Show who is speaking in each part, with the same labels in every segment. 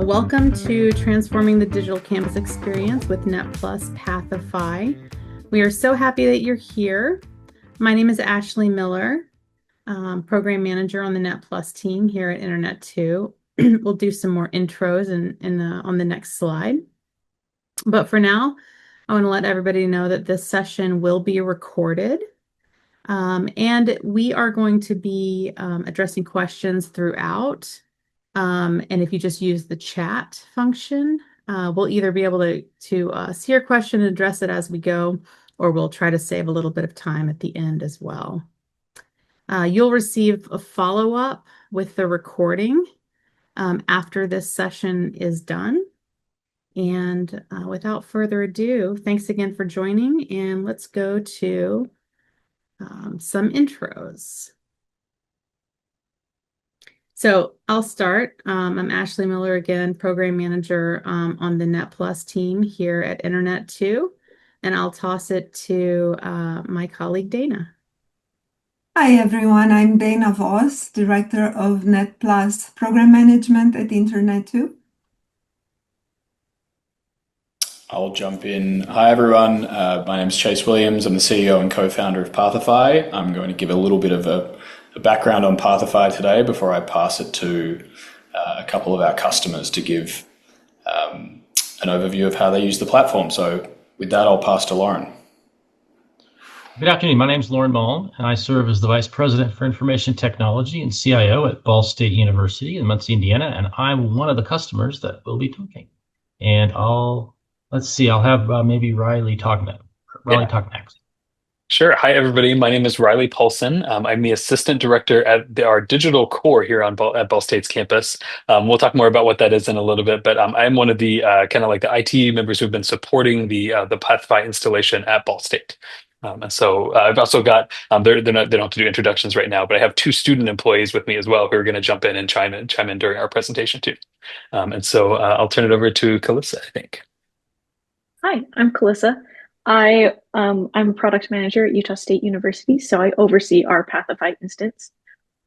Speaker 1: welcome to Transforming the Digital Campus Experience with NET Pathify. We are so happy that you're here. My name is Ashley Miller, Program Manager on the NET team here at Internet 2. We'll do some more intros on the next slide. But for now, I want to let everybody know that this session will be recorded. And we are going to be addressing questions throughout. And if you just use the chat function, we'll either be able to see your question and address it as we go, or we'll try to save a little bit of time at the end as well. You'll receive a follow-up with the recording after this session is done. And without further ado, thanks again for joining, and let's go to some intros. So I'll start. I'm Ashley Miller again, Program Manager on the NET team here at Internet 2, and I'll toss it to my colleague Dana.
Speaker 2: Hi everyone, I'm Dana Voss, Director of NET Program Management at Internet 2.
Speaker 3: I'll jump in. Hi everyone, my name is Chase Williams. I'm the CEO and co-founder of Pathify. I'm going to give a little bit of a background on Pathify today before I pass it to a couple of our customers to give an overview of how they use the platform. So with that, I'll pass to Lauren.
Speaker 4: Good afternoon. My name is Lauren Mullen, and I serve as the Vice President for Information Technology and CIO at Ball State University in Muncie, Indiana, and I'm one of the customers that will be talking. And I'll have maybe Riley talk next. Talk next.
Speaker 5: Sure. Hi, everybody. My name is Riley Paulson. I'm the Assistant Director at our Digital Core here at Ball State's campus. We'll talk more about what that is in a little bit, but I'm one of the kind of like the IT members who've been supporting the Pathify installation at Ball State. And so I've also got they don't have to do introductions right now, but I have two student employees with me as well who are going to jump in and chime in during our presentation too. And so I'll turn it over to Calissa, I think.
Speaker 6: Hi, I'm Calissa. I'm a product manager at Utah State University, so I oversee our Pathify instance.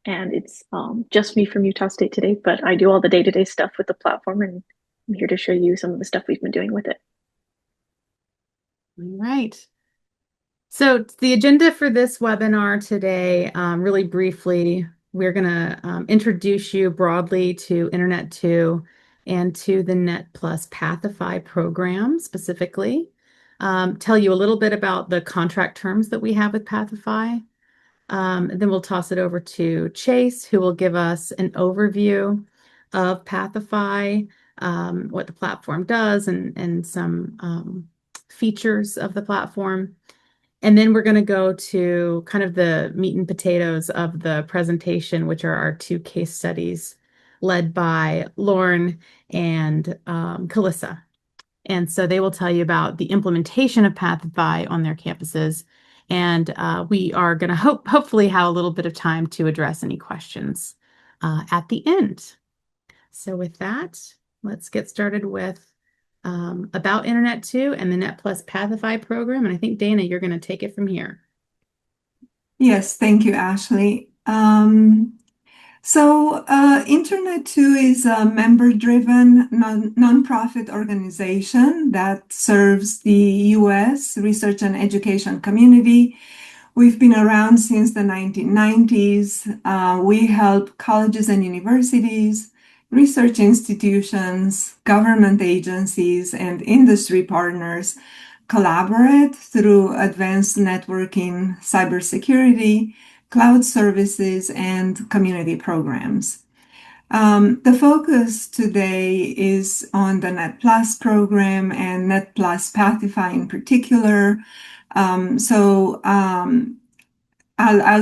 Speaker 6: And it's just me from Utah State today, but I do all the day-to-day stuff with the platform, and I'm here to show you some of the stuff we've been doing with it.
Speaker 1: All right. So the agenda for this webinar today, really briefly, we're going to introduce you broadly to Internet 2 and to the NET Pathify program specifically. Tell you a little bit about the contract terms that we have with Pathify. Then we'll toss it over to Chase, who will give us an overview of Pathify, what the platform does, and some features of the platform. And then we're going to go to kind of the meat and potatoes of the presentation, which are our two case studies led by Lauren and Calissa. And so they will tell you about the implementation of Pathify on their campuses. And we are going to hopefully have a little bit of time to address any questions at the end. So with that, let's get started with about Internet 2 and the NET Pathify program. And I think, Dana, you're going to take it from here.
Speaker 2: Yes, thank you, Ashley. So Internet 2 is a member-driven nonprofit organization that serves the U.S. research and education community. We've been around since the 1990s. We help colleges and universities, research institutions, government agencies, and industry partners collaborate through advanced networking, cybersecurity, cloud services, and community programs. The focus today is on the NET program and NET Pathify in particular. I'll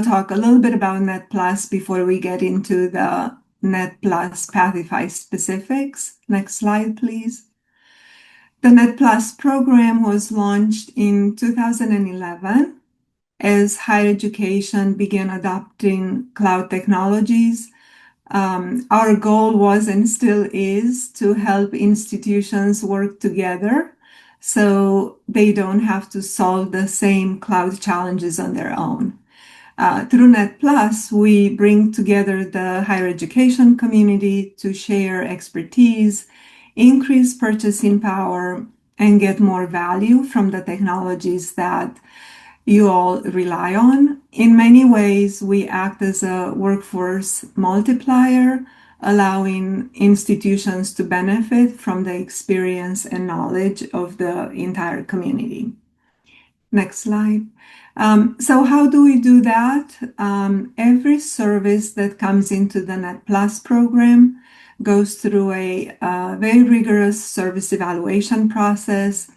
Speaker 2: talk a little bit about NET before we get into the NET Pathify specifics. Next slide, please. The NET program was launched in 2011 as higher education began adopting cloud technologies. Our goal was and still is to help institutions work together so they don't have to solve the same cloud challenges on their own. Through NET Plus, we bring together the higher education community to share expertise, increase purchasing power, and get more value from the technologies that you all rely on. In many ways, we act as a workforce multiplier, allowing institutions to benefit from the experience and knowledge of the entire community. Next slide. So how do we do that? Every service that comes into the NET Plus program goes through a very rigorous service evaluation process.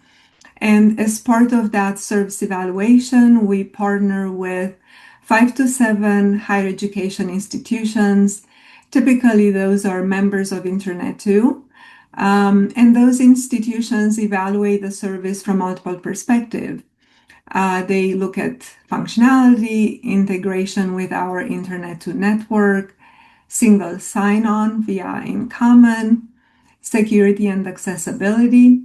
Speaker 2: And as part of that service evaluation, we partner with 5 to 7 higher education institutions. Typically, those are members of Internet2. And those institutions evaluate the service from multiple perspectives. They look at functionality, integration with our Internet2 network, single sign-on via in common, security and accessibility.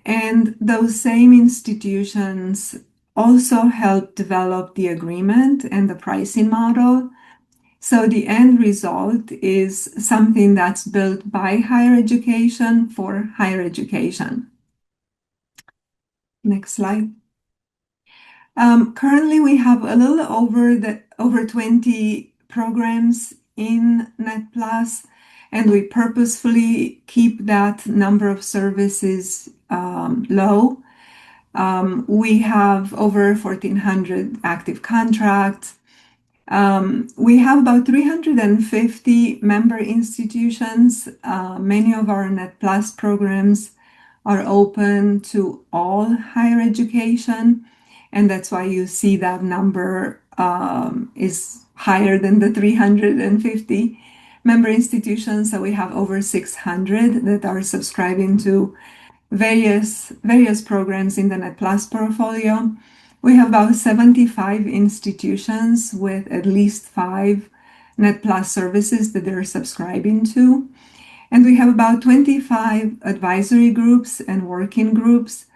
Speaker 2: And those same institutions also help develop the agreement and the pricing model. So the end result is something that's built by higher education for higher education. Next slide. Currently, we have a little over 20 programs in NET Plus, and we purposefully keep that number of services low. We have over 1,400 active contracts. We have about 350 member institutions. Many of our NET Plus programs are open to all higher education, and that's why you see that number is higher than the 350 member institutions. So we have over 600 that are subscribing to various programs in the NET Plus portfolio. We have about 75 institutions with at least 5 NET Plus services that they're subscribing to. And we have about 25 advisory groups and working groups.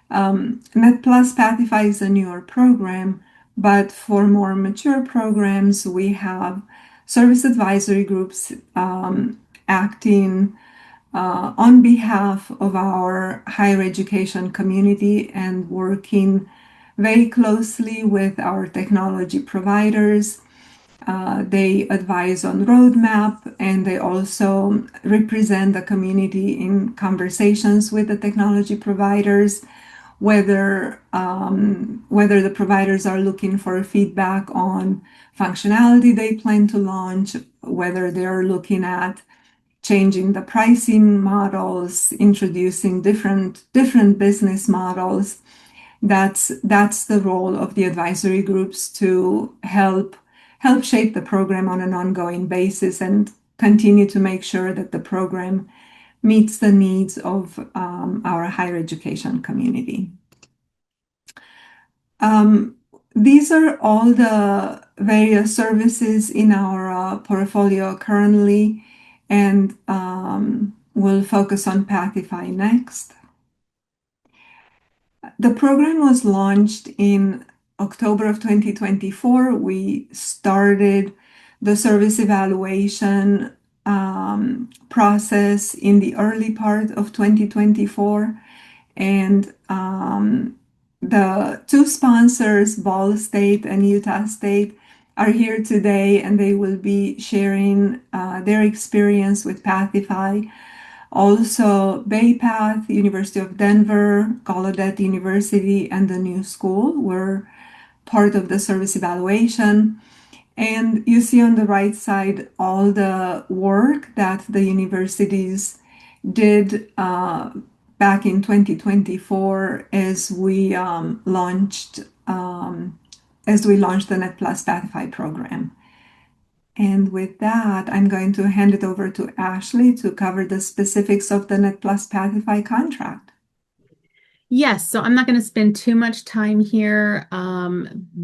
Speaker 2: NET Plus Pathify is a newer program, but for more mature programs, we have service advisory groups acting on behalf of our higher education community and working very closely with our technology providers. They advise on roadmap, and they also represent the community in conversations with the technology providers, whether the providers are looking for feedback on functionality they plan to launch, whether they're looking at changing the pricing models, introducing different business models. That's the role of the advisory groups to help shape the program on an ongoing basis and continue to make sure that the program meets the needs of our higher education community. These are all the various services in our portfolio currently, and we'll focus on Pathify next. The program was launched in October of 2024. We started the service evaluation process in the early part of 2024, and the 2 sponsors, Ball State and Utah State, are here today, and they will be sharing their experience with Pathify. Also, BayPath, University of Denver, Gallaudet University, and the New School were part of the service evaluation. And you see on the right side all the work that the universities did back in 2024 as we launched the NET Plus Pathify program. And with that, I'm going to hand it over to Ashley to cover the specifics of the NET Plus Pathify contract.
Speaker 1: Yes, so I'm not going to spend too much time here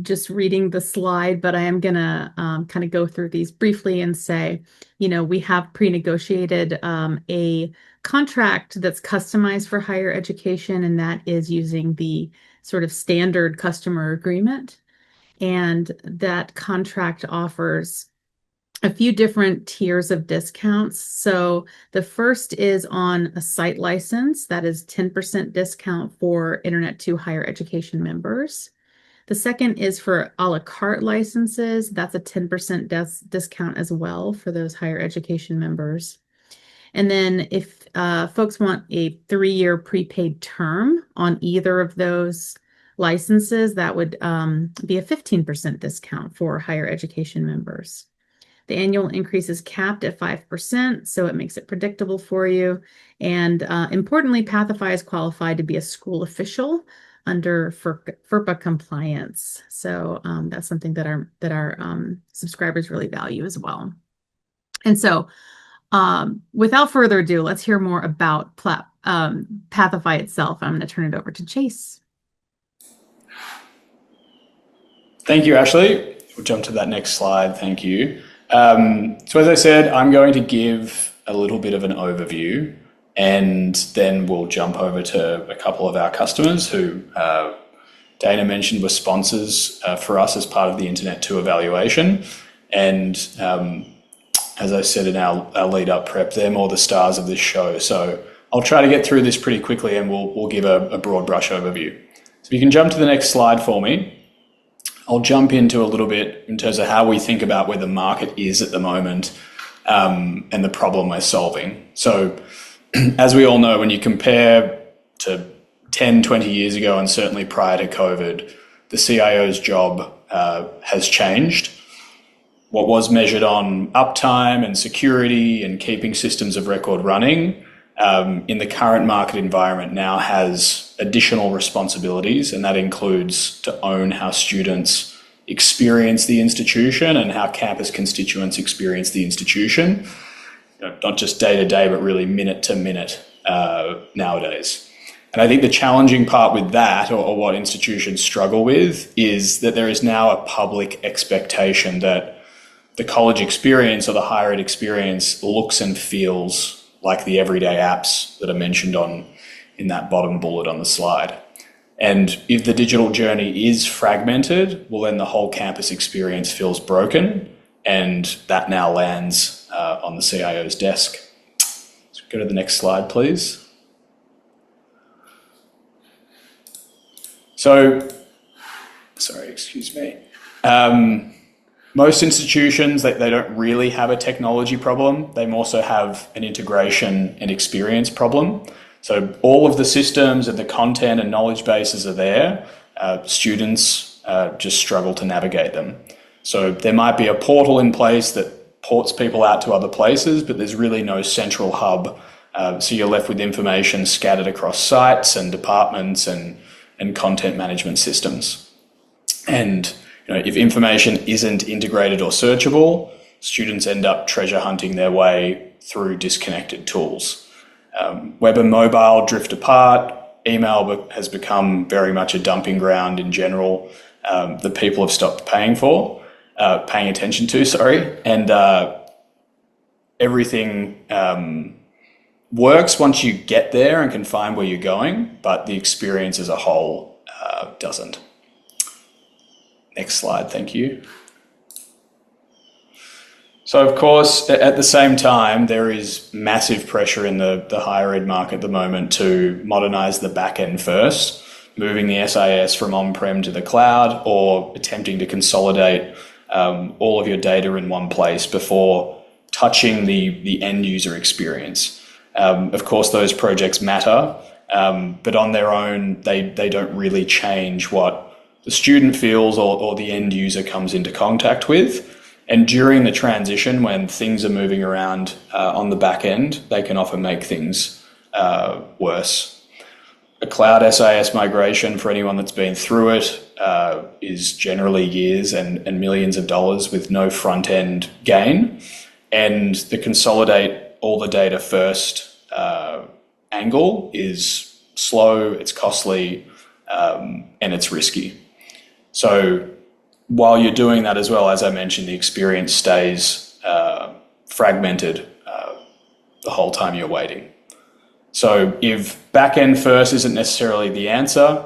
Speaker 1: just reading the slide, but I am going to kind of go through these briefly and say, we have pre-negotiated a contract that's customized for higher education, and that is using the sort of standard customer agreement. and that contract offers a few different tiers of discounts. So the first is on a site license, that is 10% discount for Internet to higher education members. The second is for a la carte licenses. That's a 10% discount as well for those higher education members. And then if folks want a 3-year prepaid term on either of those licenses, that would be a 15% discount for higher education members. The annual increase is capped at 5%, so it makes it predictable for you. And importantly, Pathify is qualified to be a school official under FERPA compliance. So that's something that our subscribers really value as well. And so without further ado, let's hear more about Pathify itself. I'm going to turn it over to Chase.
Speaker 3: Thank you, Ashley. We'll jump to that next slide. Thank you. So as I said, I'm going to give a little bit of an overview, and then we'll jump over to a couple of our customers who Dana mentioned were sponsors for us as part of the Internet 2 evaluation. And as I said in our lead up prep, they're more the stars of this show. So I'll try to get through this pretty quickly, and we'll give a broad brush overview. So if you can jump to the next slide for me. I'll jump into a little bit in terms of how we think about where the market is at the moment and the problem we're solving. So as we all know, when you compare to 10, 20 years ago, and certainly prior to COVID, the CIO's job has changed. What was measured on uptime and security and keeping systems of record running in the current market environment now has additional responsibilities, and that includes to own how students experience the institution and how campus constituents experience the institution, not just day to day, but really minute to minute nowadays. And I think the challenging part with that, or what institutions struggle with, is that there is now a public expectation that the college experience or the higher ed experience looks and feels like the everyday apps that are mentioned in that bottom bullet on the slide. And if the digital journey is fragmented, well, then the whole campus experience feels broken, and that now lands on the CIO's desk. So go to the next slide, please. So, sorry, excuse me. Most institutions, they don't really have a technology problem. They more so have an integration and experience problem. So all of the systems and the content and knowledge bases are there. Students just struggle to navigate them. So there might be a portal in place that ports people out to other places, but there's really no central hub. So you're left with information scattered across sites and departments and content management systems. And if information isn't integrated or searchable, students end up treasure hunting their way through disconnected tools. Web and mobile drift apart. Email has become very much a dumping ground in general that people have stopped paying attention to, and everything works once you get there and can find where you're going, but the experience as a whole doesn't. Next slide, thank you. So, of course, at the same time, there is massive pressure in the higher ed market at the moment to modernize the back end first, moving the SIS from on-prem to the cloud, or attempting to consolidate all of your data in one place before touching the end user experience. Of course, those projects matter, but on their own, they don't really change what the student feels or the end user comes into contact with. And during the transition, when things are moving around on the back end, they can often make things worse. A cloud SIS migration, for anyone that's been through it, is generally years and millions of dollars with no front end gain. And the consolidate all the data first angle is slow, it's costly, and it's risky. So while you're doing that as well, as I mentioned, the experience stays fragmented the whole time you're waiting. So if back end first isn't necessarily the answer,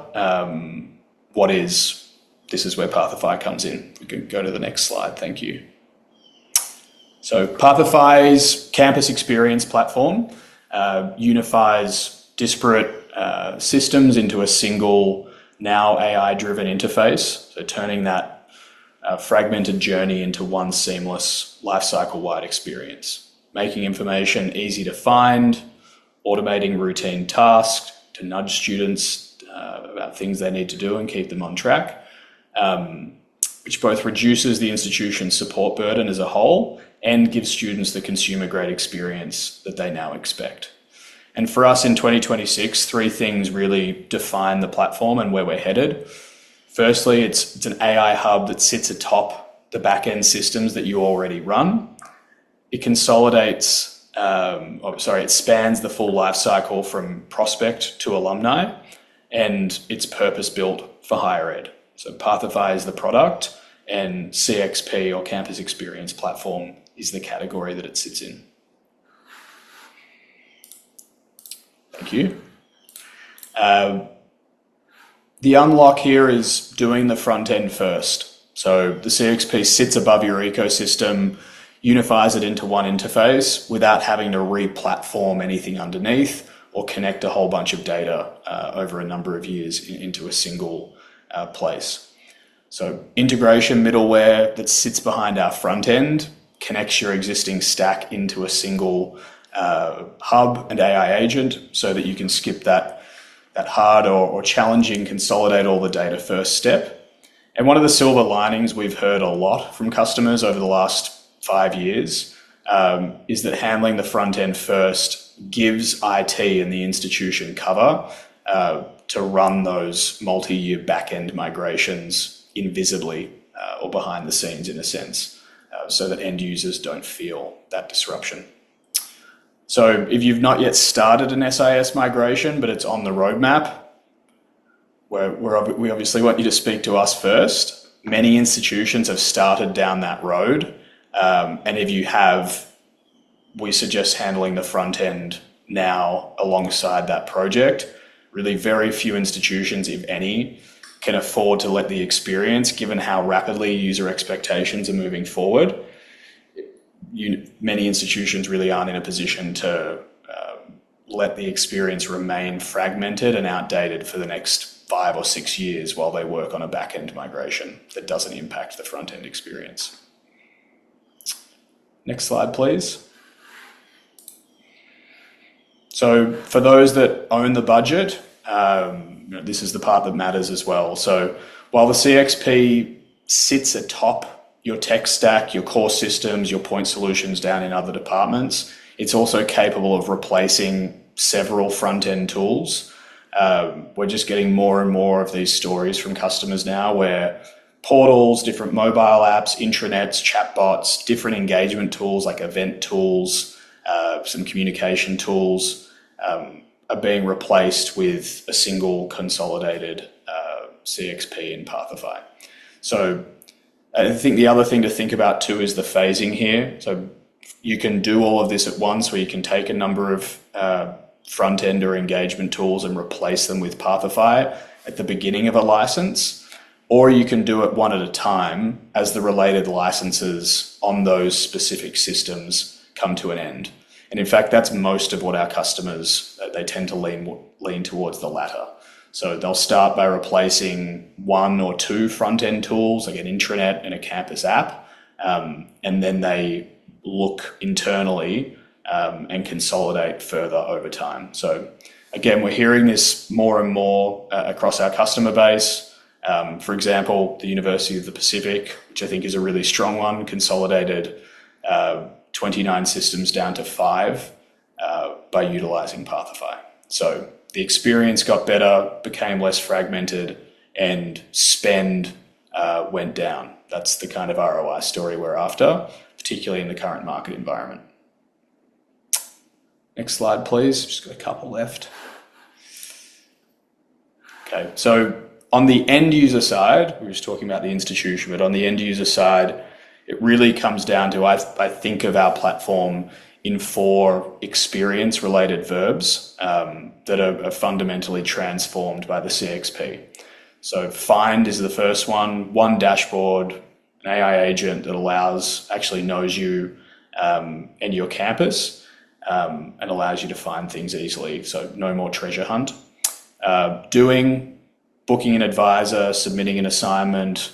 Speaker 3: what is? this is where Pathify comes in. We can go to the next slide. Thank you. So Pathify's campus experience platform unifies disparate systems into a single, now AI-driven interface, so turning that fragmented journey into one seamless lifecycle-wide experience, making information easy to find, automating routine tasks to nudge students about things they need to do and keep them on track, which both reduces the institution's support burden as a whole and gives students the consumer-grade experience that they now expect. And for us in 2026, three things really define the platform and where we're headed. Firstly, it's an AI hub that sits atop the back-end systems that you already run. It consolidates, it spans the full life cycle from prospect to alumni, and it's purpose-built for higher ed. So Pathify is the product, and CXP, or Campus Experience Platform, is the category that it sits in. Thank you. The unlock here is doing the front end first. So the CXP sits above your ecosystem, unifies it into one interface without having to re-platform anything underneath or connect a whole bunch of data over a number of years into a single place. So integration middleware that sits behind our front end connects your existing stack into a single hub and AI agent so that you can skip that hard or challenging consolidate all the data first step. And one of the silver linings we've heard a lot from customers over the last 5 years is that handling the front end first gives IT and the institution cover to run those multi-year back-end migrations invisibly or behind the scenes in a sense, so that end users don't feel that disruption. So if you've not yet started an SIS migration, but it's on the roadmap, we obviously want you to speak to us first. Many institutions have started down that road. And if you have, we suggest handling the front end now alongside that project. Really very few institutions, if any, can afford to let the experience, given how rapidly user expectations are moving forward. Many institutions really aren't in a position to let the experience remain fragmented and outdated for the next 5 or 6 years while they work on a back-end migration that doesn't impact the front-end experience. Next slide, please. So for those that own the budget, this is the part that matters as well. So while the CXP sits atop your tech stack, your core systems, your point solutions down in other departments, it's also capable of replacing several front-end tools. We're just getting more and more of these stories from customers now where portals, different mobile apps, intranets, chatbots, different engagement tools like event tools, some communication tools are being replaced with a single consolidated CXP in Pathify. So I think the other thing to think about too is the phasing here. So you can do all of this at once, where you can take a number of front-end or engagement tools and replace them with Pathify at the beginning of a license, or you can do it one at a time as the related licenses on those specific systems come to an end. And in fact, that's most of what our customers, they tend to lean towards the latter. So they'll start by replacing 1 or 2 front-end tools, like an intranet and a campus app, and then they look internally and consolidate further over time. So again, we're hearing this more and more across our customer base. For example, the University of the Pacific, which I think is a really strong one, consolidated 29 systems down to 5 by utilizing Pathify. So the experience got better, became less fragmented, and spend went down. That's the kind of ROI story we're after, particularly in the current market environment. Next slide, please. Just got a couple left. Okay, so on the end user side, we were just talking about the institution, but on the end user side, it really comes down to, I think of our platform in 4 experience-related verbs that are fundamentally transformed by the CXP. So Find is the first one dashboard, an AI agent that actually knows you and your campus, and allows you to find things easily. So no more treasure hunt. Booking an advisor, submitting an assignment,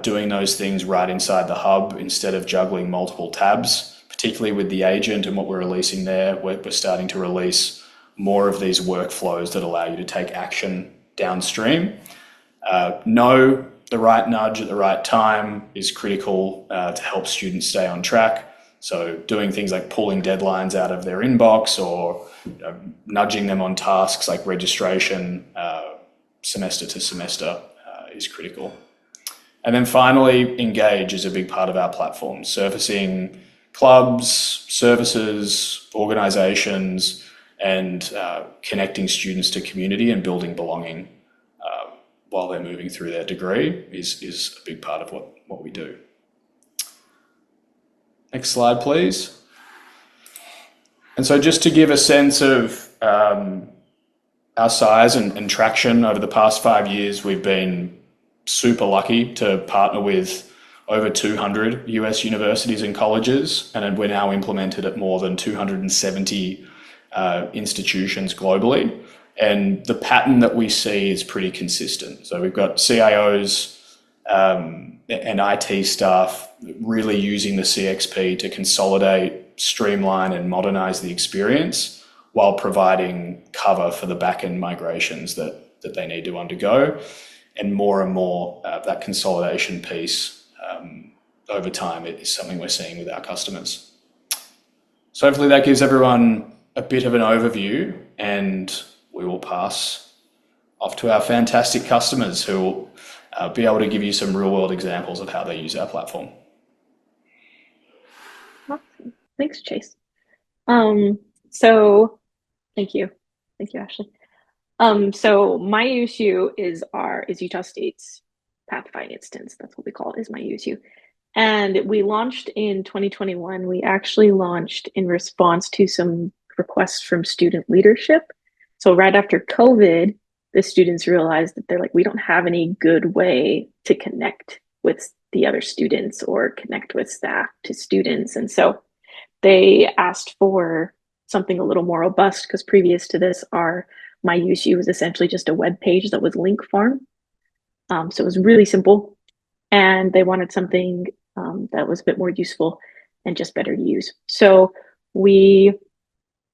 Speaker 3: doing those things right inside the hub instead of juggling multiple tabs, particularly with the agent and what we're releasing there. We're starting to release more of these workflows that allow you to take action downstream. Know the right nudge at the right time is critical to help students stay on track. So doing things like pulling deadlines out of their inbox, or nudging them on tasks like registration semester to semester is critical. And then finally, engage is a big part of our platform, surfacing clubs, services, organizations, and connecting students to community and building belonging while they're moving through their degree is a big part of what we do. Next slide, please. And so just to give a sense of our size and traction over the past 5 years, we've been super lucky to partner with over 200 US universities and colleges, and we're now implemented at more than 270 institutions globally. And the pattern that we see is pretty consistent. So we've got CIOs and IT staff really using the CXP to consolidate, streamline, and modernize the experience while providing cover for the back-end migrations that they need to undergo. And more that consolidation piece over time is something we're seeing with our customers. So hopefully that gives everyone a bit of an overview, and we will pass off to our fantastic customers who will be able to give you some real-world examples of how they use our platform.
Speaker 6: Awesome. Thanks, Chase. So thank you, Ashley. So MyUSU is Utah State's Pathify instance. That's what we call it, is MyUSU. And we launched in 2021. We actually launched in response to some requests from student leadership. So right after COVID, the students realized that they're like, we don't have any good way to connect with the other students or connect with staff to students. And so they asked for something a little more robust, because previous to this, our MyUSU was essentially just a web page that was link farm. So it was really simple, and they wanted something that was a bit more useful and just better to use. So we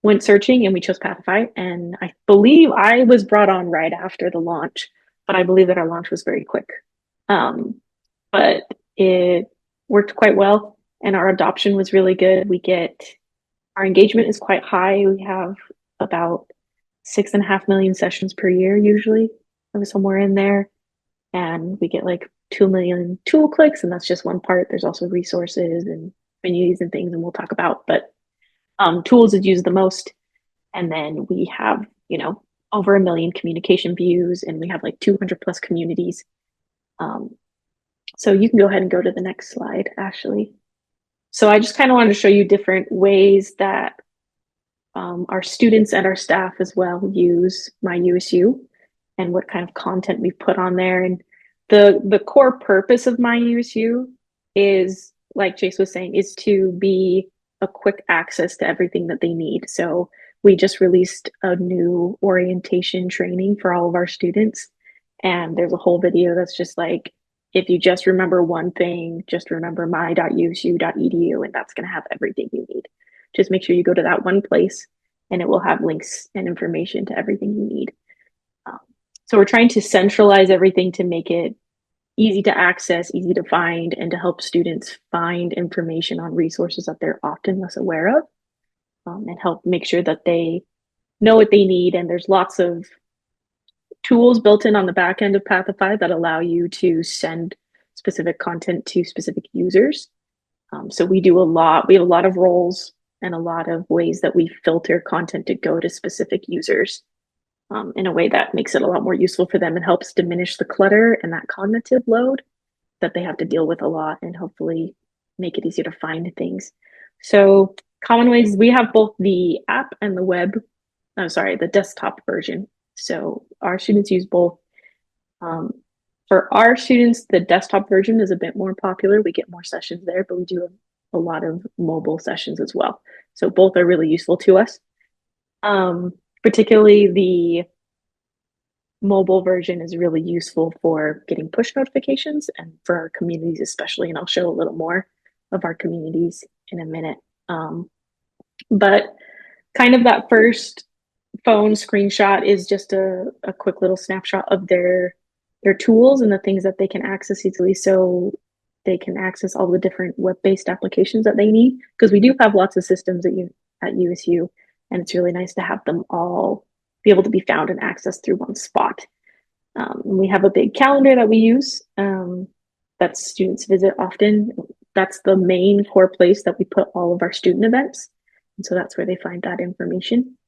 Speaker 6: went searching and we chose Pathify, and I believe I was brought on right after the launch, but I believe that our launch was very quick. But it worked quite well, and our adoption was really good. Our engagement is quite high. We have about 6.5 million sessions per year, usually, or somewhere in there. And we get like 2 million tool clicks, and that's just one part. There's also resources and communities and things, and we'll talk about, but tools is used the most. And then we have, over 1 million communication views, and we have like 200 plus communities. So you can go ahead and go to the next slide, Ashley. So I just kind of wanted to show you different ways that our students and our staff as well use MyUSU, and what kind of content we've put on there. And the core purpose of MyUSU is, like Chase was saying, is to be a quick access to everything that they need. So we just released a new orientation training for all of our students, and there's a whole video that's just like, if you just remember one thing, just remember my.usu.edu, and that's going to have everything you need. Just make sure you go to that one place, and it will have links and information to everything you need. So we're trying to centralize everything to make it easy to access, easy to find, and to help students find information on resources that they're often less aware of, and help make sure that they know what they need. And there's lots of tools built in on the back end of Pathify that allow you to send specific content to specific users. So we have a lot of roles and a lot of ways that we filter content to go to specific users in a way that makes it a lot more useful for them and helps diminish the clutter and that cognitive load that they have to deal with a lot, and hopefully make it easier to find things. So common ways, we have both the app and the desktop version. So our students use both. For our students, the desktop version is a bit more popular. We get more sessions there, but we do have a lot of mobile sessions as well. So both are really useful to us. Particularly the mobile version is really useful for getting push notifications and for our communities especially, and I'll show a little more of our communities in a minute. But kind of that first phone screenshot is just a quick little snapshot of their tools and the things that they can access easily, so they can access all the different web-based applications that they need, because we do have lots of systems at USU, and it's really nice to have them all be able to be found and accessed through one spot. We have a big calendar that we use that students visit often. That's the main core place that we put all of our student events, and so that's where they find that information.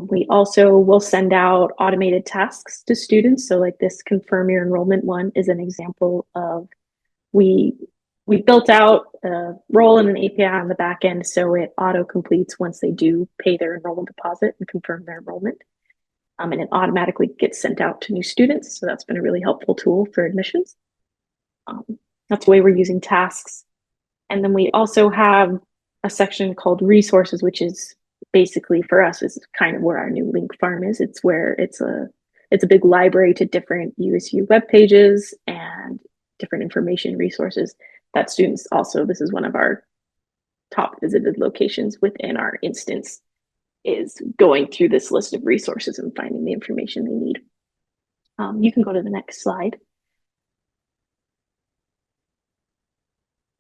Speaker 6: We also will send out automated tasks to students. So like this confirm your enrollment one is an example of we built out a role in an API on the back end, so it auto completes once they do pay their enrollment deposit and confirm their enrollment. And it automatically gets sent out to new students. So that's been a really helpful tool for admissions. That's the way we're using tasks. And then we also have a section called resources, which is basically for us is kind of where our new link farm is. It's where it's a big library to different USU web pages and different information resources that students also, this is one of our top visited locations within our instance, is going through this list of resources and finding the information they need. You can go to the next slide.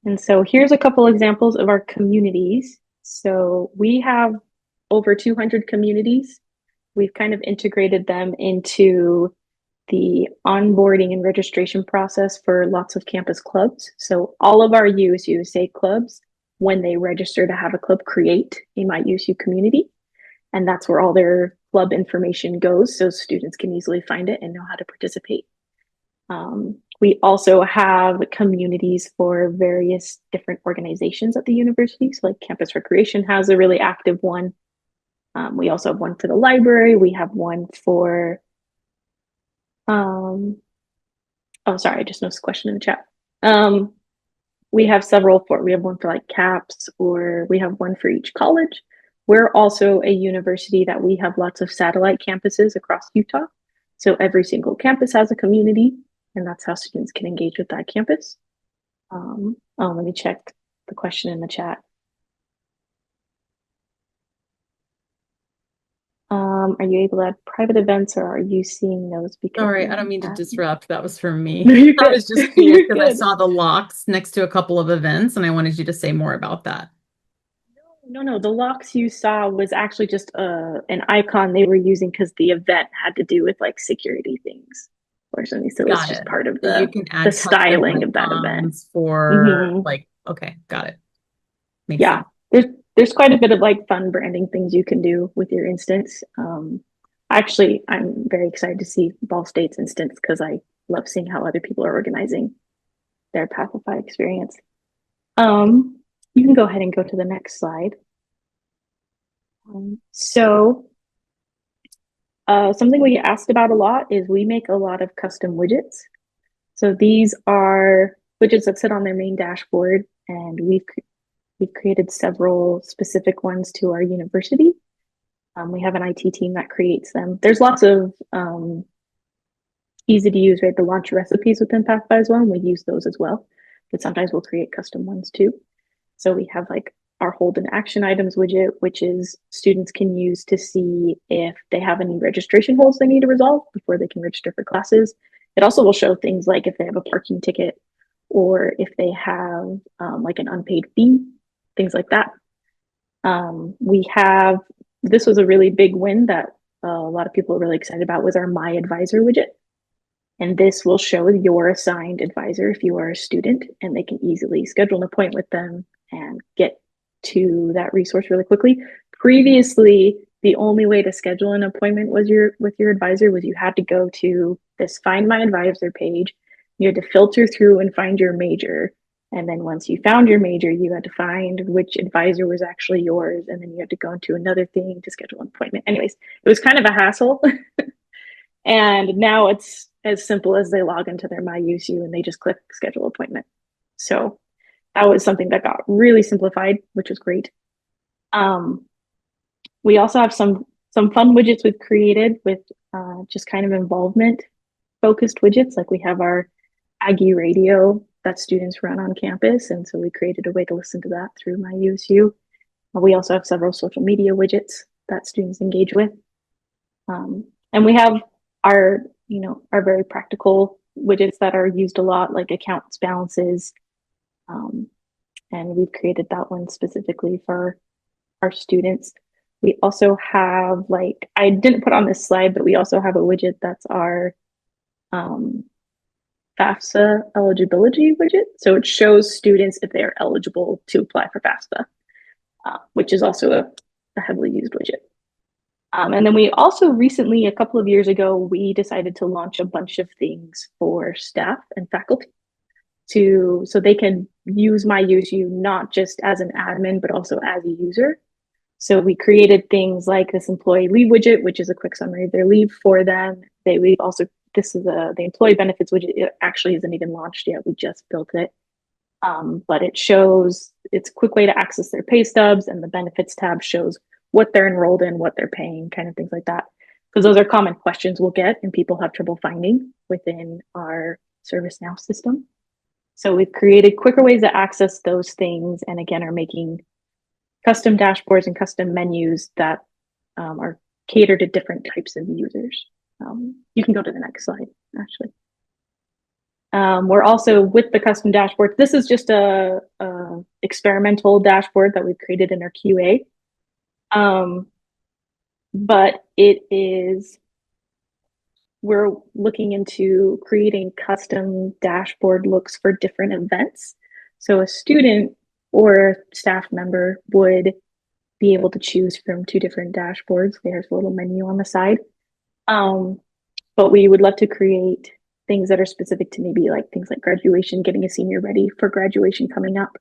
Speaker 6: And so here's a couple examples of our communities. So we have over 200 communities. We've kind of integrated them into the onboarding and registration process for lots of campus clubs. So all of our USUSA clubs, when they register to have a club, create a My USU community. And that's where all their club information goes, so students can easily find it and know how to participate. We also have communities for various different organizations at the university. So like Campus Recreation has a really active one. We also have one for the library. We have one for, oh, sorry, I just noticed a question in the chat. We have several we have one for like CAPS, or we have one for each college. We're also a university that we have lots of satellite campuses across Utah. So every single campus has a community, and that's how students can engage with that campus. Let me check the question in the chat. Are you able to add private events, or are you seeing those? Because
Speaker 1: sorry, I don't mean to disrupt. That was for me.
Speaker 6: No, you're
Speaker 1: I
Speaker 6: good.
Speaker 1: was just curious because I saw the locks next to a couple of events, and I wanted you to say more about that.
Speaker 6: No, the locks you saw was actually just an icon they were using because the event had to do with like security things or something. So it's just part of
Speaker 1: you can add
Speaker 6: the styling of that event.
Speaker 1: for like, okay, got it. Makes
Speaker 6: Yeah,
Speaker 1: sense.
Speaker 6: there's quite a bit of like fun branding things you can do with your instance. Actually, I'm very excited to see Ball State's instance because I love seeing how other people are organizing their Pathify experience. You can go ahead and go to the next slide. Something we get asked about a lot is we make a lot of custom widgets. So these are widgets that sit on their main dashboard, and we've created several specific ones to our university. We have an IT team that creates them. There's lots of easy to use, right? The launch recipes within Pathify as well, and we use those as well. But sometimes we'll create custom ones too. So we have like our hold and action items widget, which is students can use to see if they have any registration holds they need to resolve before they can register for classes. It also will show things like if they have a parking ticket or if they have like an unpaid fee, things like that. This was a really big win that a lot of people are really excited about, was our My Advisor widget. And this will show your assigned advisor if you are a student, and they can easily schedule an appointment with them and get to that resource really quickly. Previously, the only way to schedule an appointment with your advisor was you had to go to this Find My Advisor page. You had to filter through and find your major. And then once you found your major, you had to find which advisor was actually yours. And then you had to go into another thing to schedule an appointment. Anyways, it was kind of a hassle. And now it's as simple as they log into their MyUSU and they just click schedule appointment. So that was something that got really simplified, which was great. We also have some fun widgets we've created with just kind of involvement focused widgets. Like we have our Aggie radio that students run on campus. And so we created a way to listen to that through MyUSU. We also have several social media widgets that students engage with. And we have our, our very practical widgets that are used a lot, like accounts balances. And we've created that one specifically for our students. We also have, like, I didn't put on this slide, but we also have a widget that's our FAFSA eligibility widget. So it shows students if they are eligible to apply for FAFSA, which is also a heavily used widget. And then we also recently, a couple of years ago, we decided to launch a bunch of things for staff and faculty so they can use MyUSU not just as an admin, but also as a user. So we created things like this employee leave widget, which is a quick summary of their leave for them. We've also, this is the employee benefits widget. It actually isn't even launched yet. We just built it. But it shows, it's a quick way to access their pay stubs, and the benefits tab shows what they're enrolled in, what they're paying, kind of things like that. Because those are common questions we'll get and people have trouble finding within our ServiceNow system. So we've created quicker ways to access those things, and again, are making custom dashboards and custom menus that are catered to different types of users. You can go to the next slide, actually. We're also, with the custom dashboard, this is just a experimental dashboard that we've created in our QA. But we're looking into creating custom dashboard looks for different events. So a student or staff member would be able to choose from 2 different dashboards. There's a little menu on the side. But we would love to create things that are specific to maybe like things like graduation, getting a senior ready for graduation coming up.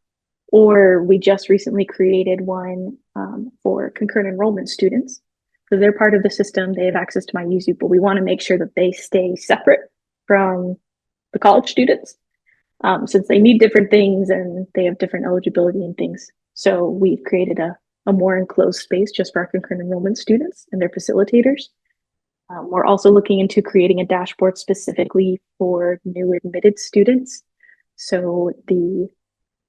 Speaker 6: Or we just recently created one for concurrent enrollment students. So they're part of the system, they have access to MyUSU, but we want to make sure that they stay separate from the college students, since they need different things and they have different eligibility and things. So we've created a more enclosed space just for our concurrent enrollment students and their facilitators. We're also looking into creating a dashboard specifically for new admitted students. So the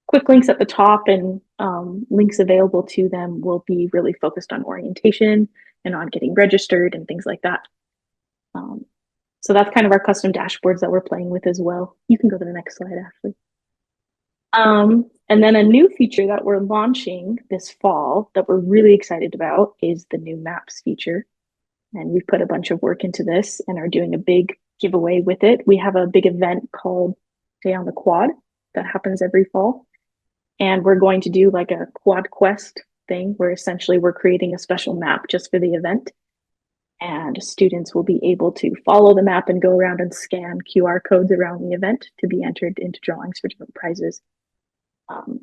Speaker 6: quick links at the top and links available to them will be really focused on orientation and on getting registered and things like that. So that's kind of our custom dashboards that we're playing with as well. You can go to the next slide, Ashley. And then a new feature that we're launching this fall that we're really excited about is the new maps feature. And we've put a bunch of work into this and are doing a big giveaway with it. We have a big event called Day on the Quad that happens every fall. And we're going to do like a quad quest thing where essentially we're creating a special map just for the event. And students will be able to follow the map and go around and scan QR codes around the event to be entered into drawings for different prizes. I'm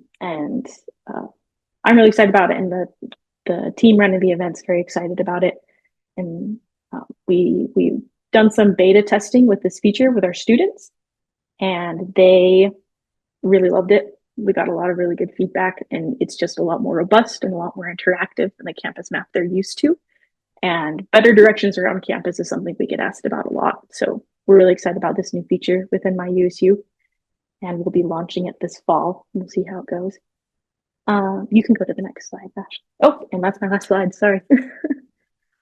Speaker 6: really excited about it, and the team running the event's very excited about it. And we've done some beta testing with this feature with our students, and they really loved it. We got a lot of really good feedback, and it's just a lot more robust and a lot more interactive than the campus map they're used to. And better directions around campus is something we get asked about a lot. So we're really excited about this new feature within MyUSU, and we'll be launching it this fall. We'll see how it goes. You can go to the next slide, Ash. Oh, and that's my last slide, sorry.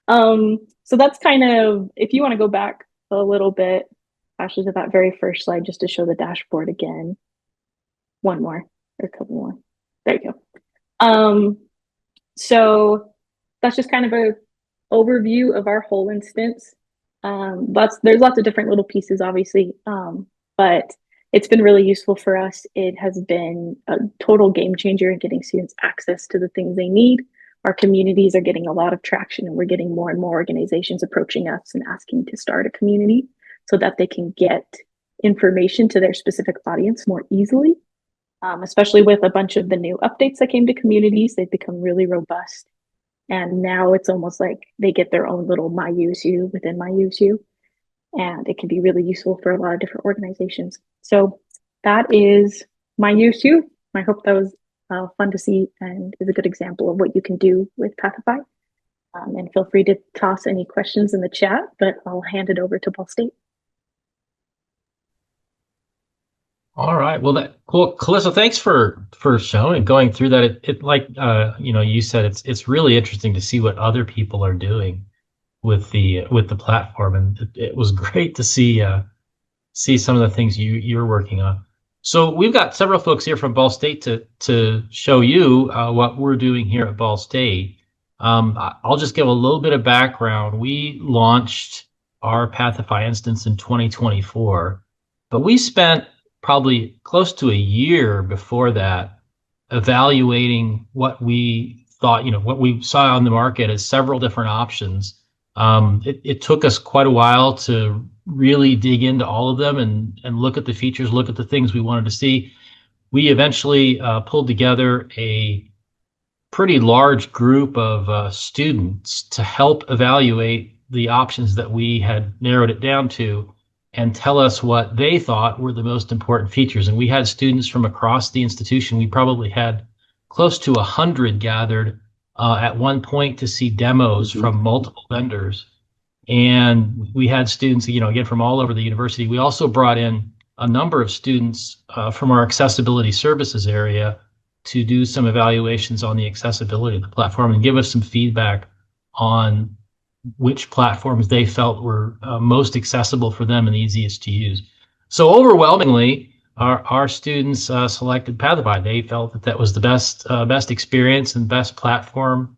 Speaker 6: So that's kind of, if you want to go back a little bit, Ashley, to that very first slide, just to show the dashboard again. One more, or a couple more. There you go. So that's just kind of a overview of our whole instance. There's lots of different little pieces, obviously, but it's been really useful for us. It has been a total game changer in getting students access to the things they need. Our communities are getting a lot of traction, and we're getting more and more organizations approaching us and asking to start a community so that they can get information to their specific audience more easily. Especially with a bunch of the new updates that came to communities, they've become really robust. And now it's almost like they get their own little MyUSU within MyUSU. and it can be really useful for a lot of different organizations. So that is my use too. I hope that was fun to see and is a good example of what you can do with Pathify. And feel free to toss any questions in the chat, but I'll hand it over to Ball State.
Speaker 4: All right. Well, that cool, Calissa. Thanks for showing going through that. It like you said, it's really interesting to see what other people are doing with the platform, and it was great to see some of the things you're working on. So we've got several folks here from Ball State to show you what we're doing here at Ball State. I'll just give a little bit of background. We launched our Pathify instance in 2024, but we spent probably close to a year before that evaluating what we thought, what we saw on the market as several different options. It took us quite a while to really dig into all of them and look at the features, look at the things we wanted to see. We eventually pulled together a pretty large group of students to help evaluate the options that we had narrowed it down to and tell us what they thought were the most important features. And we had students from across the institution. We probably had close to 100 gathered at one point to see demos from multiple vendors. And we had students, again, from all over the university. We also brought in a number of students from our accessibility services area to do some evaluations on the accessibility of the platform and give us some feedback on which platforms they felt were most accessible for them and easiest to use. So overwhelmingly, our students selected Pathify. They felt that was the best experience and best platform.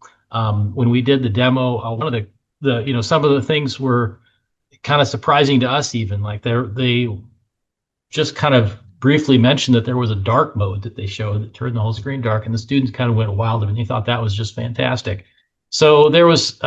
Speaker 4: When we did the demo, one of the some of the things were kind of surprising to us, even like they just kind of briefly mentioned that there was a dark mode that they showed that turned the whole screen dark, and the students kind of went wild and they thought that was just fantastic. So there was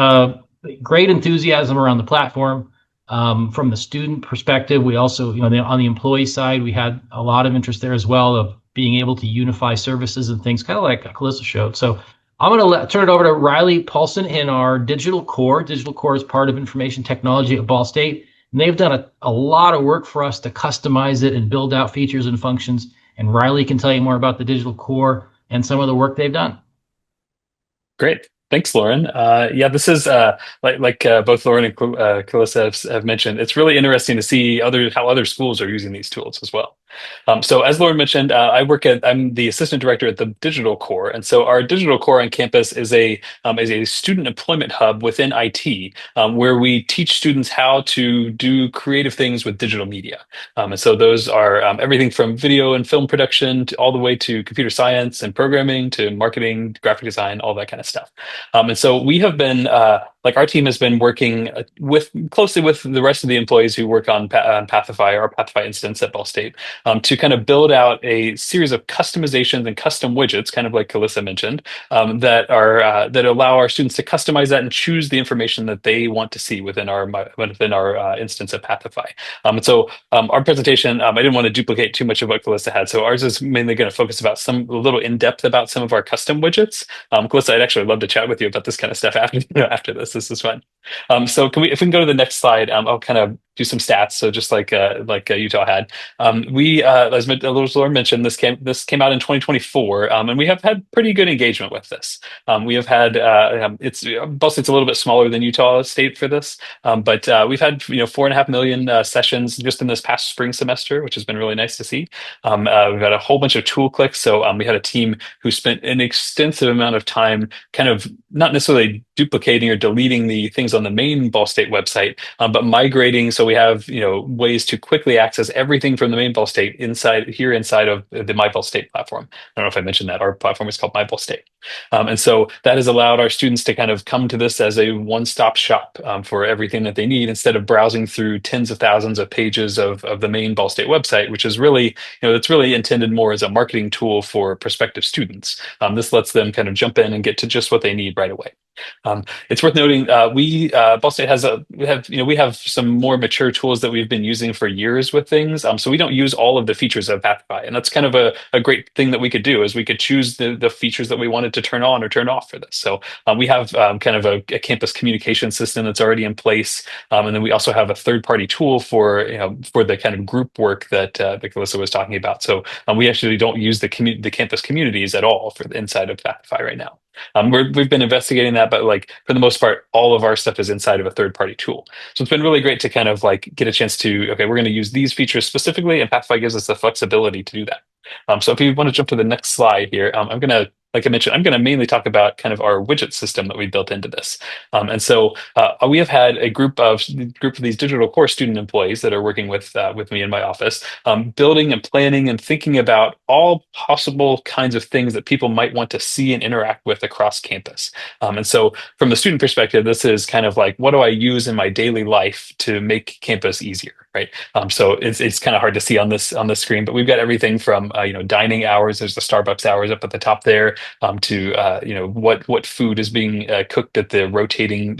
Speaker 4: great enthusiasm around the platform. From the student perspective, we also, on the employee side, we had a lot of interest there as well of being able to unify services and things, kind of like Calissa showed. So I'm going to turn it over to Riley Paulson in our Digital Core. Digital Core is part of information technology at Ball State, and they've done a lot of work for us to customize it and build out features and functions. And Riley can tell you more about the Digital Core and some of the work they've done.
Speaker 5: Great. Thanks, Lauren. Yeah, this is like both Lauren and Calissa have mentioned. It's really interesting to see how other schools are using these tools as well. So as Lauren mentioned, I'm the assistant director at the Digital Core, and so our Digital Core on campus is a student employment hub within IT, where we teach students how to do creative things with digital media. And so those are everything from video and film production all the way to computer science and programming to marketing, graphic design, all that kind of stuff. And so we have been our team has been working closely with the rest of the employees who work on Pathify, our Pathify instance at Ball State, to kind of build out a series of customizations and custom widgets, kind of like Calissa mentioned, that allow our students to customize that and choose the information that they want to see within our instance of Pathify. And so our presentation, I didn't want to duplicate too much of what Calissa had, so ours is mainly going to focus about a little in depth about some of our custom widgets. Calissa, I'd actually love to chat with you about this kind of stuff after this. This is fun. So if we can go to the next slide, I'll kind of do some stats. So just like Utah had, as Lauren mentioned, this came out in 2024, and we have had pretty good engagement with this. We have had Ball State's a little bit smaller than Utah State for this, but we've had 4.5 million sessions just in this past spring semester, which has been really nice to see. We've had a whole bunch of tool clicks. So we had a team who spent an extensive amount of time kind of not necessarily duplicating or deleting the things on the main Ball State website, but migrating. So we have ways to quickly access everything from the main Ball State inside of the My Ball State platform. I don't know if I mentioned that our platform is called My Ball State, and so that has allowed our students to kind of come to this as a one-stop shop for everything that they need, instead of browsing through tens of thousands of pages of the main Ball State website, which is really it's really intended more as a marketing tool for prospective students. This lets them kind of jump in and get to just what they need right away. It's worth noting Ball State has we have some more mature tools that we've been using for years with things. So we don't use all of the features of Pathify, and that's kind of a great thing that we could do is we could choose the features that we wanted to turn on or turn off for this. So we have kind of a campus communication system that's already in place, and then we also have a third-party tool for for the kind of group work that Calissa was talking about. So we actually don't use the campus communities at all for the inside of Pathify right now. We've been investigating that, but like for the most part, all of our stuff is inside of a third-party tool. So it's been really great to kind of like get a chance to, okay, we're going to use these features specifically, and Pathify gives us the flexibility to do that. So if you want to jump to the next slide here, I'm going to, like I mentioned, I'm going to mainly talk about kind of our widget system that we built into this. And so we have had a group of these digital core student employees that are working with me in my office, building and planning and thinking about all possible kinds of things that people might want to see and interact with across campus. And so from the student perspective, this is kind of like, what do I use in my daily life to make campus easier, right? So it's kind of hard to see on this screen, but we've got everything from dining hours. There's the Starbucks hours up at the top there, to what food is being cooked at the rotating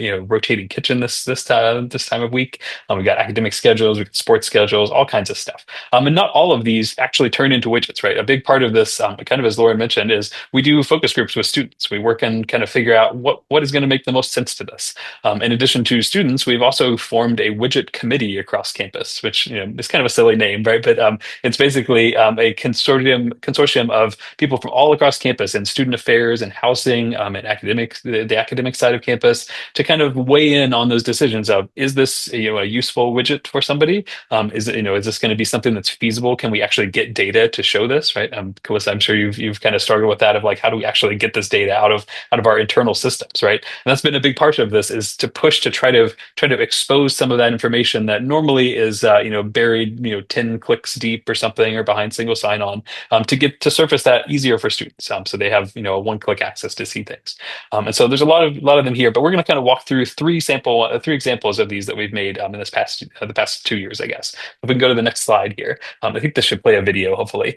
Speaker 5: kitchen this time of week. We've got academic schedules, we've got sports schedules, all kinds of stuff. And not all of these actually turn into widgets, right? A big part of this, kind of as Lauren mentioned, is we do focus groups with students. We work and kind of figure out what is going to make the most sense to this. In addition to students, we've also formed a widget committee across campus, which is kind of a silly name, right? But it's basically a consortium of people from all across campus in student affairs and housing, and the academic side of campus, to kind of weigh in on those decisions of, is this a useful widget for somebody? Is this going to be something that's feasible? Can we actually get data to show this, right? Calissa, I'm sure you've kind of struggled with that of like, how do we actually get this data out of our internal systems, right? And that's been a big part of this, is to push to try to expose some of that information that normally is buried 10 clicks deep or something, or behind single sign-on, to get to surface that easier for students, so they have a one-click access to see things. And so there's a lot of them here, but we're going to kind of walk through three examples of these that we've made in the past 2 years, I guess. If we can go to the next slide here, I think this should play a video, hopefully.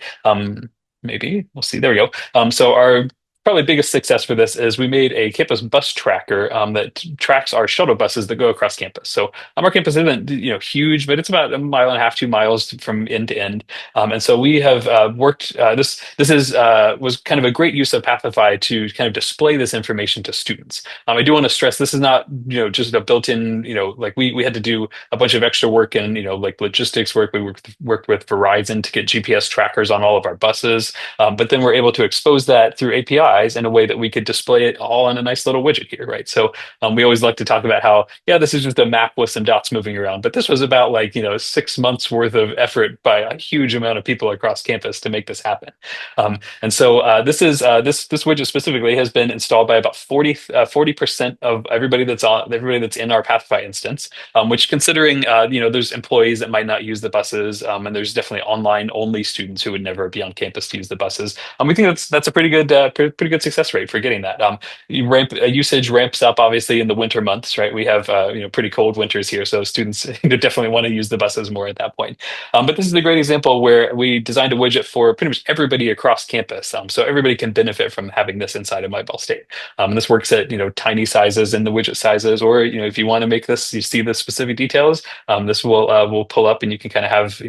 Speaker 5: Maybe we'll see. There we go. So our probably biggest success for this is we made a campus bus tracker that tracks our shuttle buses that go across campus. So our campus isn't huge, but it's about 1.5 miles, 2 miles from end to end. And so we have worked. This was kind of a great use of Pathify to kind of display this information to students. I do want to stress this is not just a built-in like we had to do a bunch of extra work and like logistics work. We worked with Verizon to get GPS trackers on all of our buses, but then we're able to expose that through API in a way that we could display it all in a nice little widget here, right? So we always like to talk about how, yeah, this is just a map with some dots moving around, but this was about 6 months worth of effort by a huge amount of people across campus to make this happen. And so this widget specifically has been installed by about 40% of everybody that's in our Pathify instance, which, considering there's employees that might not use the buses, and there's definitely online only students who would never be on campus to use the buses. We think that's a pretty good success rate for getting that. Usage ramps up obviously in the winter months, right? We have pretty cold winters here, so students definitely want to use the buses more at that point. But this is a great example where we designed a widget for pretty much everybody across campus, so everybody can benefit from having this inside of Ball State. And this works at tiny sizes in the widget sizes, or if you want to make this, you see the specific details. This will pull up, and you can kind of have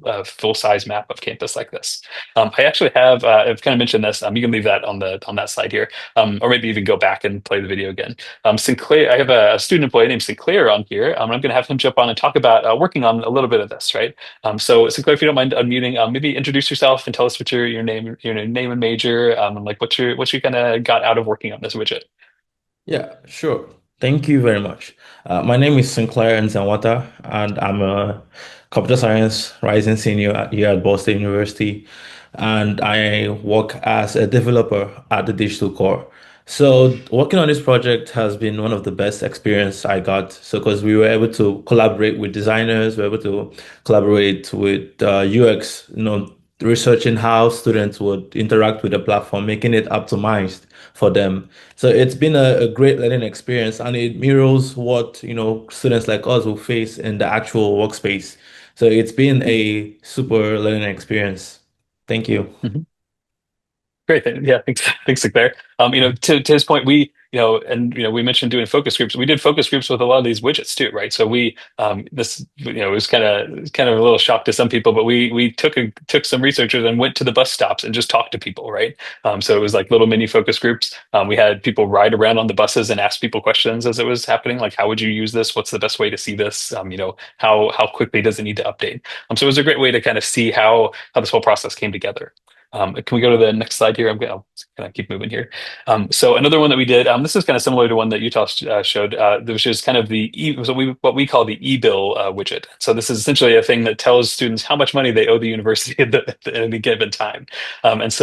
Speaker 5: a full size map of campus like this. I actually have I've kind of mentioned this. You can leave that on that slide here, or maybe even go back and play the video again. Sinclair, I have a student employee named Sinclair on here. I'm going to have him jump on and talk about working on a little bit of this, right? So Sinclair, if you don't mind unmuting, maybe introduce yourself and tell us what your name and major, and like what you kind of got out of working on this widget.
Speaker 7: Yeah, sure. Thank you very much. My name is Sinclair Nzanwata, and I'm a computer science rising senior here at Ball State University, and I work as a developer at the Digital Core. So working on this project has been one of the best experience I got. So because we were able to collaborate with designers, we were able to collaborate with UX, researching how students would interact with the platform, making it optimized for them. So it's been a great learning experience, and it mirrors what students like us will face in the actual workspace. So it's been a super learning experience. Thank you.
Speaker 5: Great. Yeah, thanks, Sinclair. To his point, we we mentioned doing focus groups. We did focus groups with a lot of these widgets too, right? So it was kind of a little shock to some people, but we took some researchers and went to the bus stops and just talked to people, right? So it was like little mini focus groups. We had people ride around on the buses and ask people questions as it was happening, like how would you use this? What's the best way to see this? How quickly does it need to update? So it was a great way to kind of see how this whole process came together. Can we go to the next slide here? I'll kind of keep moving here. So another one that we did, this is kind of similar to one that Utah showed, which is kind of what we call the e-bill widget. So this is essentially a thing that tells students how much money they owe the university at any given time. This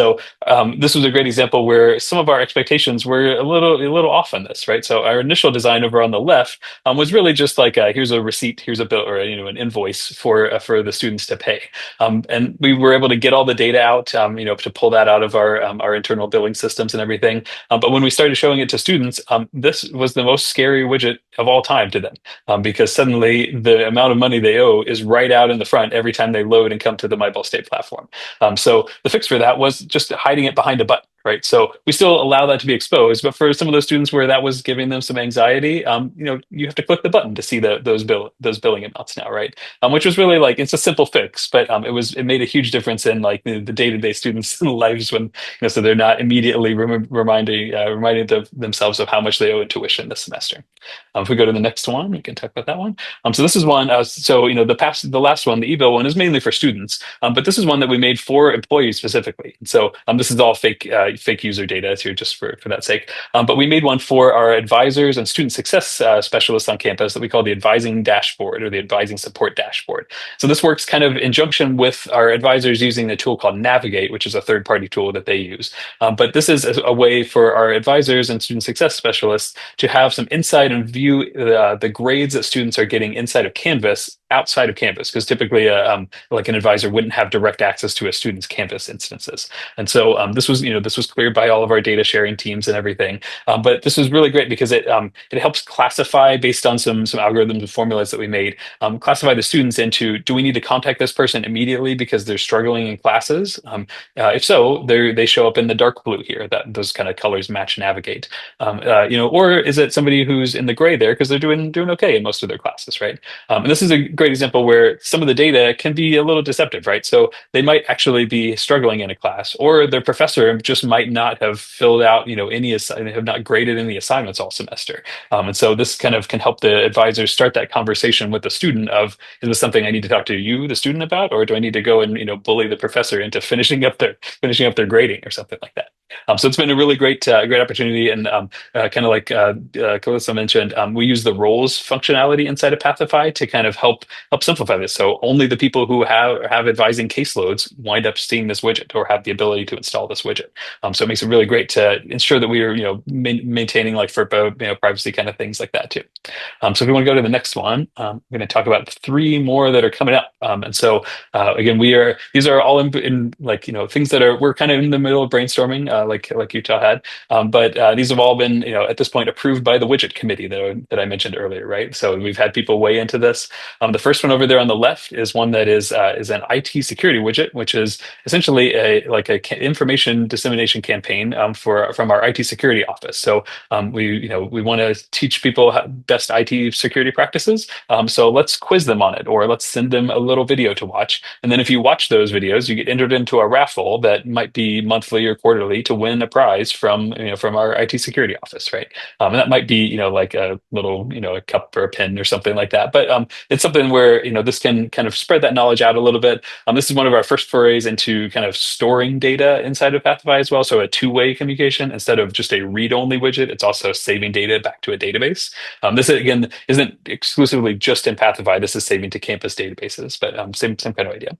Speaker 5: was a great example where some of our expectations were a little off on this, right? So our initial design over on the left was really just like here's a receipt, here's a bill, or an invoice for the students to pay, and we were able to get all the data out, to pull that out of our internal billing systems and everything. But when we started showing it to students, this was the most scary widget of all time to them, because suddenly the amount of money they owe is right out in the front every time they load and come to the My Ball State platform. So the fix for that was just hiding it behind a button. Right. So we still allow that to be exposed, but for some of those students where that was giving them some anxiety, you have to click the button to see those billing amounts now, right? Which was really like, it's a simple fix, but it made a huge difference in like the day-to-day students' lives when, so they're not immediately reminding themselves of how much they owe in tuition this semester. If we go to the next one, we can talk about that one. So this is one. The last one, the e-bill one, is mainly for students, but this is one that we made for employees specifically. So this is all fake user data here, just for that sake. But we made one for our advisors and student success specialists on campus that we call the advising dashboard, or the advising support dashboard. So this works kind of in junction with our advisors using a tool called Navigate, which is a third-party tool that they use. But this is a way for our advisors and student success specialists to have some insight and view the grades that students are getting inside of Canvas, outside of Canvas, because typically like an advisor wouldn't have direct access to a student's Canvas instances. And so this was cleared by all of our data sharing teams and everything. But this was really great because it helps classify, based on some algorithms and formulas that we made, classify the students into, do we need to contact this person immediately because they're struggling in classes? If so, they show up in the dark blue here. That those kind of colors match Navigate. Or is it somebody who's in the gray there because they're doing okay in most of their classes, right? And this is a great example where some of the data can be a little deceptive, right? So they might actually be struggling in a class, or their professor just might not have filled out, have not graded any assignments all semester. And so this kind of can help the advisors start that conversation with the student of, is this something I need to talk to you, the student, about, or do I need to go and bully the professor into finishing up their grading or something like that? So it's been a really great opportunity, and kind of like Calissa mentioned, we use the roles functionality inside of Pathify to kind of help simplify this. So only the people who have advising caseloads wind up seeing this widget or have the ability to install this widget. So it makes it really great to ensure that we are maintaining like FERPA privacy kind of things like that too. So if we want to go to the next one, I'm going to talk about 3 more that are coming up. And so again, these are all in like things that we're kind of in the middle of brainstorming, like Utah had, but these have all been at this point approved by the widget committee that I mentioned earlier, right? So we've had people weigh into this. The first one over there on the left is one that is an IT security widget, which is essentially a information dissemination campaign from our IT security office. So we want to teach people best IT security practices. So let's quiz them on it, or let's send them a little video to watch. And then if you watch those videos, you get entered into a raffle that might be monthly or quarterly to win a prize from our IT security office, right? And that might be like a little a cup or a pen or something like that. But it's something where this can kind of spread that knowledge out a little bit. This is one of our first forays into kind of storing data inside of Pathify as well. So a two-way communication instead of just a read-only widget. It's also saving data back to a database. This again isn't exclusively just in Pathify. This is saving to campus databases, but same kind of idea.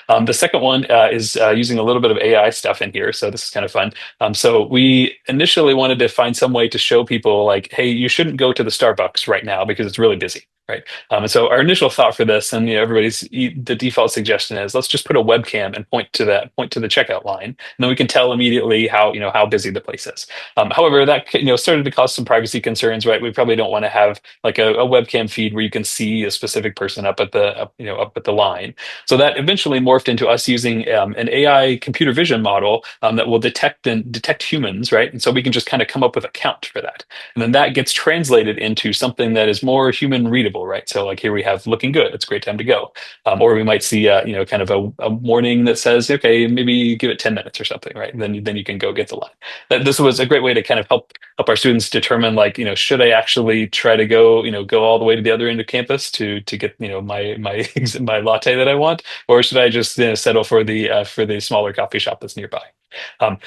Speaker 5: The second one is using a little bit of AI stuff in here. So this is kind of fun. So we initially wanted to find some way to show people like, hey, you shouldn't go to the Starbucks right now because it's really busy. right? And so our initial thought for this, and the default suggestion is let's just put a webcam and point to the checkout line, and then we can tell immediately how busy the place is. However, that started to cause some privacy concerns, right? We probably don't want to have like a webcam feed where you can see a specific person up at the line. So that eventually morphed into us using an AI computer vision model that will detect humans, right? And so we can just kind of come up with a count for that. And then that gets translated into something that is more human readable, right? So like here we have looking good, it's a great time to go. Or we might see kind of a warning that says, okay, maybe give it 10 minutes or something, right? And then you can go get the line. This was a great way to kind of help our students determine, like, should I actually try to go all the way to the other end of campus to get my my latte that I want, or should I just settle for the smaller coffee shop that's nearby?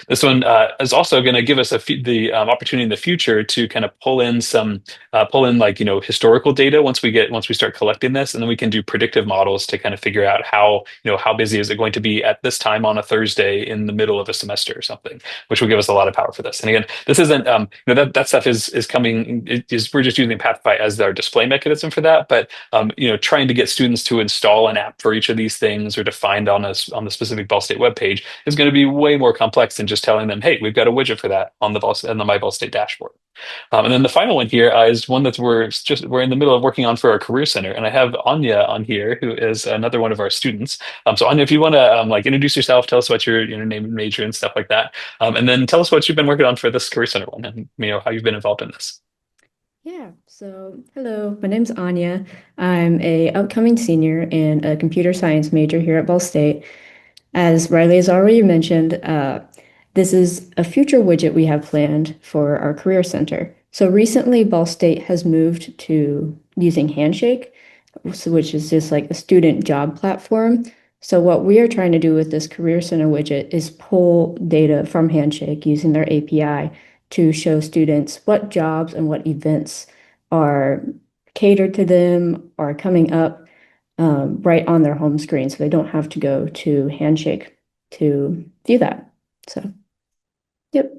Speaker 5: This one is also going to give us the opportunity in the future to kind of pull in like historical data once we start collecting this, and then we can do predictive models to kind of figure out how busy is it going to be at this time on a Thursday in the middle of a semester or something, which will give us a lot of power for this. And again, this isn't that stuff is coming. We're just using Pathify as our display mechanism for that, but trying to get students to install an app for each of these things or to find on the specific Ball State webpage is going to be way more complex than just telling them, hey, we've got a widget for that on the My Ball State dashboard. And then the final one here is one that we're in the middle of working on for our career center, and I have Anya on here, who is another one of our students. So Anya, if you want to like introduce yourself, tell us what your name and major and stuff like that, and then tell us what you've been working on for this career center one, and how you've been involved in this.
Speaker 8: Yeah, so hello, my name's Anya. I'm a upcoming senior and a computer science major here at Ball State. As Riley has already mentioned, this is a future widget we have planned for our career center. So recently, Ball State has moved to using Handshake, which is just like a student job platform. So what we are trying to do with this career center widget is pull data from Handshake using their API to show students what jobs and what events are catered to them, are coming up right on their home screen, so they don't have to go to Handshake to view that. So, yep.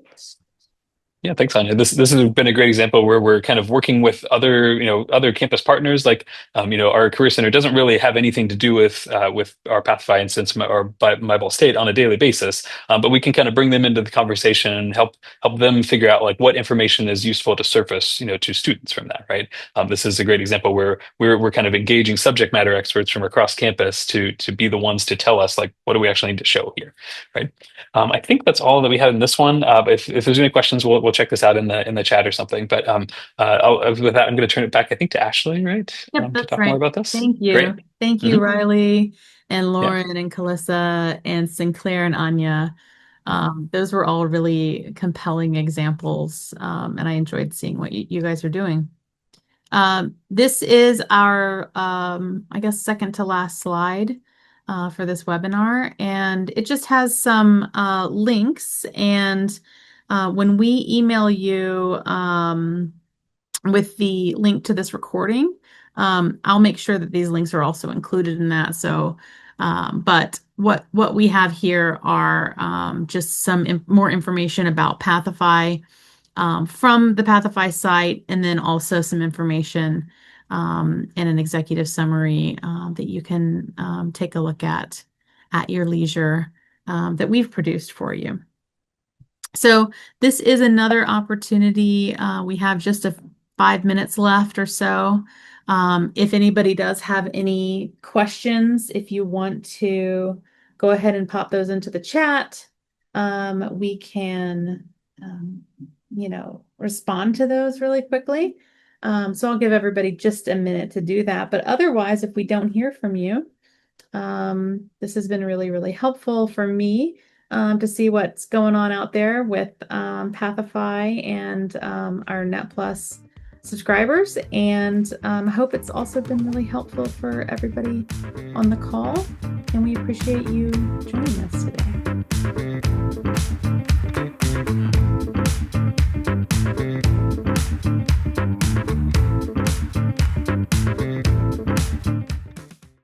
Speaker 5: Yeah, thanks, Anya. This has been a great example where we're kind of working with other campus partners. Like, our career center doesn't really have anything to do with our Pathify instance or by My Ball State on a daily basis, but we can kind of bring them into the conversation and help them figure out like what information is useful to surface to students from that. Right. This is a great example where we're kind of engaging subject matter experts from across campus to be the ones to tell us like what do we actually need to show here. Right. I think that's all that we had in this one. If there's any questions, we'll check this out in the chat or something. But with that, I'm going to turn it back, I think, to Ashley, right?
Speaker 1: Yep,
Speaker 5: To
Speaker 1: that's
Speaker 5: talk
Speaker 1: right.
Speaker 5: more about this.
Speaker 1: Thank you.
Speaker 5: Great.
Speaker 1: Thank you,
Speaker 5: Mhm.
Speaker 1: Riley and Lauren and Calissa and Sinclair and Anya. Those were all really compelling examples, and I enjoyed seeing what you guys are doing. This is our, I guess, second to last slide for this webinar, and it just has some links. And when we email you with the link to this recording, I'll make sure that these links are also included in that. So, but what we have here are just some more information about Pathify from the Pathify site, and then also some information and an executive summary that you can take a look at your leisure that we've produced for you. So this is another opportunity. We have just 5 minutes left or so. If anybody does have any questions, if you want to go ahead and pop those into the chat, we can respond to those really quickly. So I'll give everybody just a minute to do that. But otherwise, if we don't hear from you, this has been really, really helpful for me to see what's going on out there with Pathify and our NET Plus subscribers. And I hope it's also been really helpful for everybody on the call. And we appreciate you joining us today.